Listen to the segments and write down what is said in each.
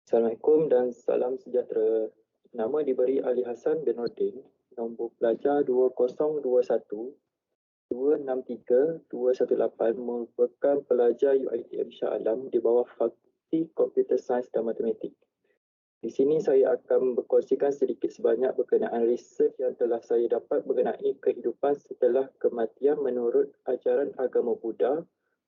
Assalamualaikum dan salam sejahtera. Nama diberi Ali Hassan bin Nordin. Nombor pelajar 2021 263 218 merupakan pelajar UiTM Shah Alam di bawah Fakulti Computer Science dan Matematik. Di sini saya akan berkongsikan sedikit sebanyak berkenaan research yang telah saya dapat mengenai kehidupan setelah kematian menurut ajaran agama Buddha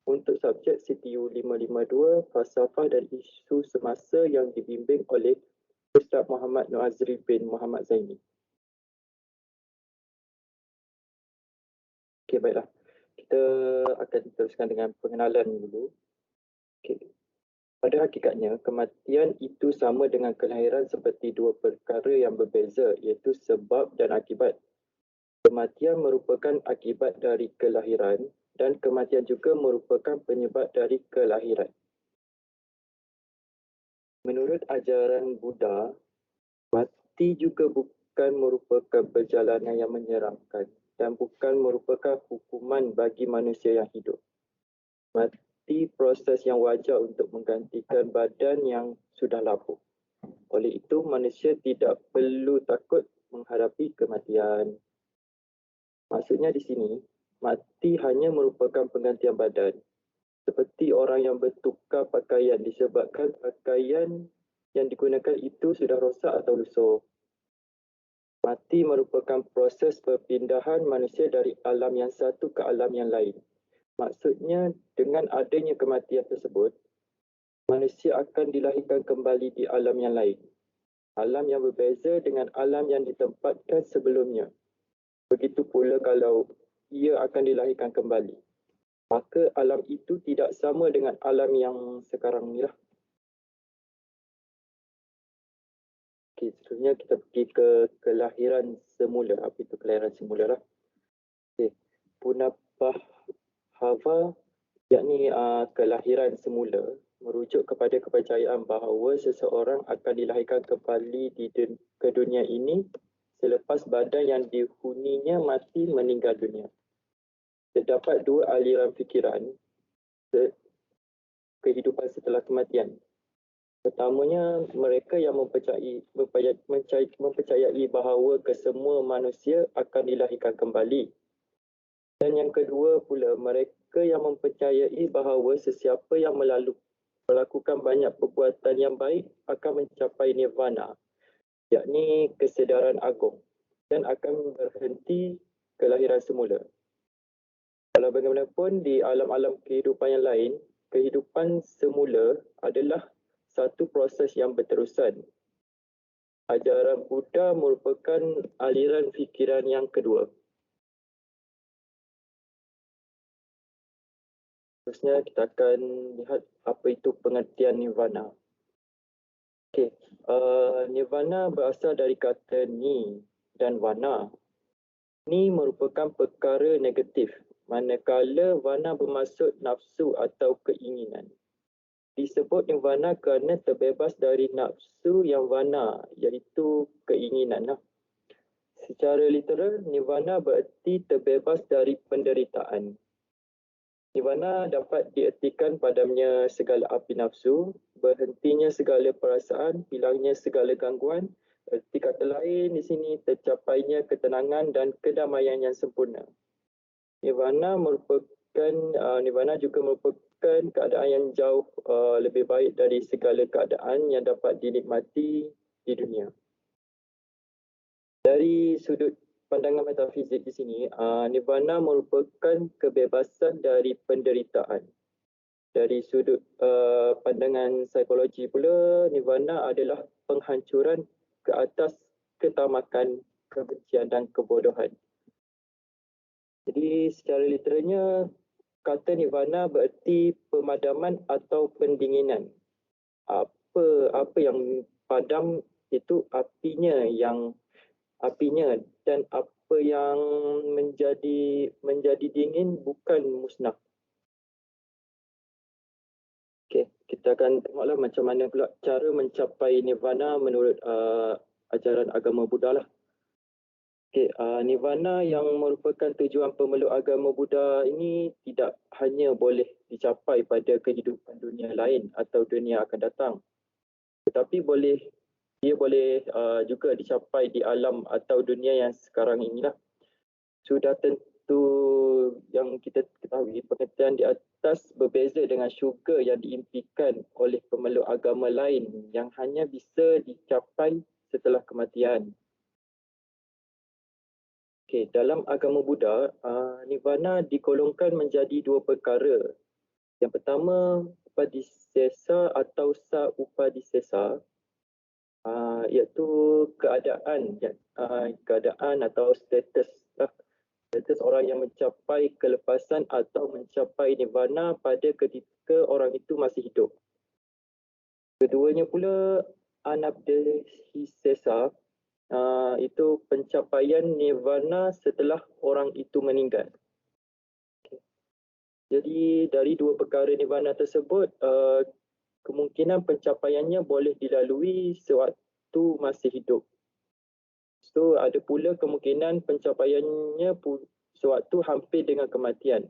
untuk subjek CTU 552 Falsafah dan Isu Semasa yang dibimbing oleh Ustaz Muhammad Noazri bin Muhammad Zaini. Okey, baiklah. Kita akan teruskan dengan pengenalan dulu. Okey. Pada hakikatnya, kematian itu sama dengan kelahiran seperti dua perkara yang berbeza, iaitu sebab dan akibat. Kematian merupakan akibat dari kelahiran dan kematian juga merupakan penyebab dari kelahiran. Menurut ajaran Buddha, mati juga bukan merupakan perjalanan yang menyeramkan dan bukan merupakan hukuman bagi manusia yang hidup. Mati proses yang wajar untuk menggantikan badan yang sudah lapuk. Oleh itu, manusia tidak perlu takut menghadapi kematian. Maksudnya di sini, mati hanya merupakan penggantian badan. Seperti orang yang bertukar pakaian disebabkan pakaian yang digunakan itu sudah rosak atau lusuh. Mati merupakan proses perpindahan manusia dari alam yang satu ke alam yang lain. Maksudnya, dengan adanya kematian tersebut, manusia akan dilahirkan kembali di alam yang lain. Alam yang berbeza dengan alam yang ditempatkan sebelumnya. Begitu pula kalau ia akan dilahirkan kembali, maka alam itu tidak sama dengan alam yang sekarang ni lah. Okay, seterusnya kita pergi ke kelahiran semula. Apa itu kelahiran semula lah? Okay. Punapahava, yakni kelahiran semula, merujuk kepada kepercayaan bahawa seseorang akan dilahirkan kembali ke dunia ini selepas badan yang dihuninya mati meninggal dunia. Terdapat dua aliran fikiran kehidupan setelah kematian. Pertamanya, mereka yang mempercayai bahawa kesemua manusia akan dilahirkan kembali. Dan yang kedua pula, mereka yang mempercayai bahawa sesiapa yang melakukan banyak perbuatan yang baik akan mencapai nirvana, yakni kesedaran agung, dan akan berhenti kelahiran semula. Walau bagaimanapun, di alam-alam kehidupan yang lain, kehidupan semula adalah satu proses yang berterusan. Ajaran Buddha merupakan aliran fikiran yang kedua. Terusnya kita akan lihat apa itu pengertian nirvana. Okay. Nirvana berasal dari kata ni dan vana. Ni merupakan perkara negatif, manakala vana bermaksud nafsu atau keinginan. Disebut nirvana kerana terbebas dari nafsu yang vana, iaitu keinginan. Secara literal, nirvana bererti terbebas dari penderitaan. Nirvana dapat diertikan padamnya segala api nafsu, berhentinya segala perasaan, hilangnya segala gangguan. Erti kata lain di sini tercapainya ketenangan dan kedamaian yang sempurna. Nirvana juga merupakan keadaan yang jauh lebih baik dari segala keadaan yang dapat dinikmati di dunia. Dari sudut pandangan metafizik di sini, nirvana merupakan kebebasan dari penderitaan. Dari sudut pandangan psikologi pula, nirvana adalah penghancuran ke atas ketamakan, kebencian dan kebodohan. Jadi secara literalnya, kata nirvana bererti pemadaman atau pendinginan. Apa yang padam itu apinya dan apa yang menjadi dingin bukan musnah. Okey, kita akan tengoklah macam mana pula cara mencapai nirvana menurut ajaran agama Buddha lah. Okey, nirvana yang merupakan tujuan pemeluk agama Buddha ini tidak hanya boleh dicapai pada kehidupan dunia lain atau dunia akan datang. Tetapi dia boleh juga dicapai di alam atau dunia yang sekarang inilah. Sudah tentu yang kita ketahui, pengertian di atas berbeza dengan syurga yang diimpikan oleh pemeluk agama lain yang hanya bisa dicapai setelah kematian. Okay, dalam agama Buddha, nirvana digolongkan menjadi dua perkara. Yang pertama, upadisesa atau sa-upadisesa, iaitu keadaan atau status orang yang mencapai kelepasan atau mencapai nirvana pada ketika orang itu masih hidup. Keduanya pula anabdhisesa, itu pencapaian nirvana setelah orang itu meninggal. Jadi dari dua perkara nirvana tersebut, kemungkinan pencapaiannya boleh dilalui sewaktu masih hidup. So ada pula kemungkinan pencapaiannya sewaktu hampir dengan kematian.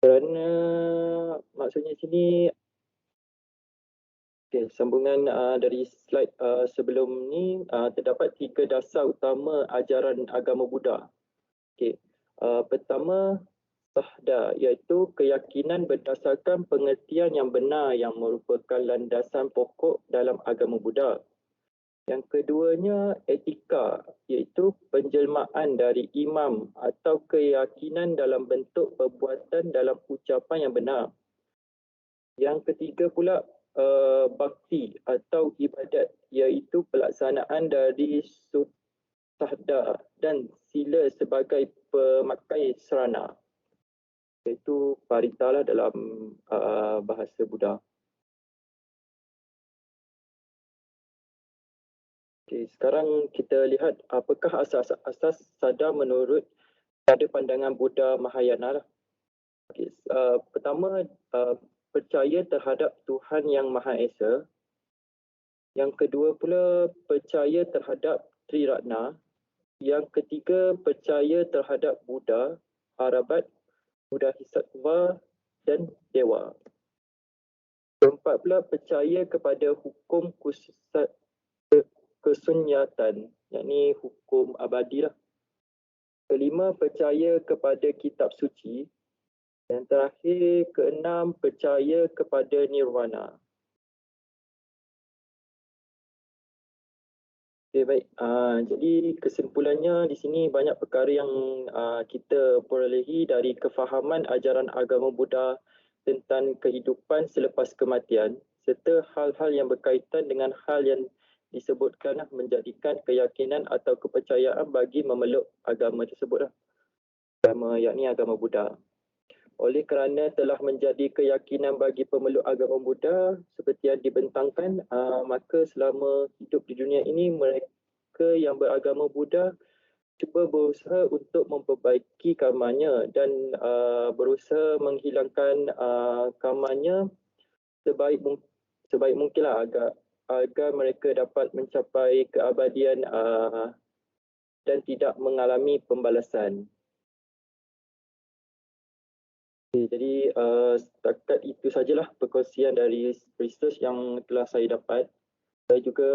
Kerana maksudnya sini, okay, sambungan dari slide sebelum ni, terdapat 3 dasar utama ajaran agama Buddha. Okay. Pertama, sahda, iaitu keyakinan berdasarkan pengertian yang benar yang merupakan landasan pokok dalam agama Buddha. Yang keduanya, etika, iaitu penjelmaan dari imam atau keyakinan dalam bentuk perbuatan dalam ucapan yang benar. Yang ketiga pula, bakti atau ibadat, iaitu pelaksanaan dari sahda dan sila sebagai pemakai serana, iaitu parita lah dalam bahasa Buddha. Okay, sekarang kita lihat apakah asas-asas sadar menurut pada pandangan Buddha Mahayana lah. Okay, pertama, percaya terhadap Tuhan Yang Maha Esa. Yang kedua pula, percaya terhadap Triratna. Yang ketiga, percaya terhadap Buddha, Arabat, Bodhisattva dan Dewa. Keempat pula, percaya kepada hukum kesunyatan, yakni hukum abadi lah. Kelima, percaya kepada kitab suci. Dan terakhir, keenam, percaya kepada nirvana. Okay, baik. Jadi kesimpulannya di sini banyak perkara yang kita perolehi dari kefahaman ajaran agama Buddha tentang kehidupan selepas kematian serta hal-hal yang berkaitan dengan hal yang disebutkan menjadikan keyakinan atau kepercayaan bagi memeluk agama tersebut. Agama yakni agama Buddha. Oleh kerana telah menjadi keyakinan bagi pemeluk agama Buddha seperti yang dibentangkan, maka selama hidup di dunia ini mereka yang beragama Buddha cuba berusaha untuk memperbaiki karmanya dan berusaha menghilangkan karmanya sebaik mungkinlah agar mereka dapat mencapai keabadian dan tidak mengalami pembalasan. Okay, jadi setakat itu sajalah perkongsian dari research yang telah saya dapat. Saya juga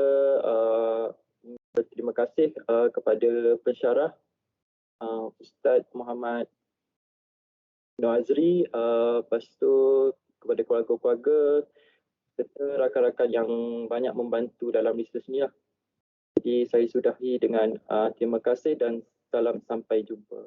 berterima kasih kepada pensyarah Ustaz Muhammad Noor Azri, lepas tu kepada keluarga-keluarga serta rakan-rakan yang banyak membantu dalam research ni lah. Jadi saya sudahi dengan terima kasih dan salam sampai jumpa.